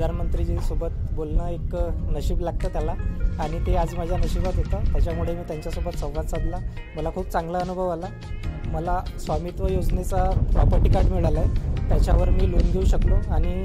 प्रधानमंत्रीजींसोबत बोलणं एक नशीब लागतं त्याला आणि ते आज माझ्या नशिबात होतं. त्याच्यामुळे मी त्यांच्यासोबत संवाद साधला. मला खूप चांगला अनुभव आला. मला स्वामित्व योजनेचा प्रॉपर्टी कार्ड मिळालं आहे. त्याच्यावर मी लोन घेऊ शकलो आणि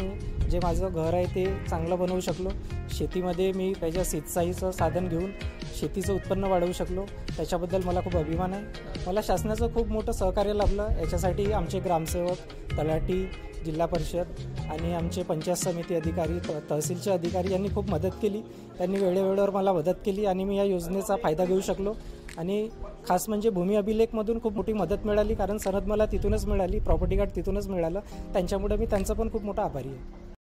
जे माझं घर आहे ते चांगलं बनवू शकलो. शेतीमध्ये मी त्याच्या सिंचाईचं साधन घेऊन शेतीचं उत्पन्न वाढवू शकलो. त्याच्याबद्दल मला खूप अभिमान आहे. मला शासनाचं खूप मोठं सहकार्य लाभलं. याच्यासाठी आमचे ग्रामसेवक, तलाठी, जिल्हा परिषद आणि आमचे पंचायत समिती अधिकारी, तहसीलचे अधिकारी यांनी खूप मदत केली. त्यांनी वेळेवेळेवर मला मदत केली आणि मी या योजनेचा फायदा घेऊ शकलो. आणि खास म्हणजे भूमी अभिलेखमधून खूप मोठी मदत मिळाली, कारण सनद मला तिथूनच मिळाली, प्रॉपर्टी कार्ड तिथूनच मिळालं. त्यांच्यामुळे मी त्यांचा पण खूप मोठा आभारी आहे.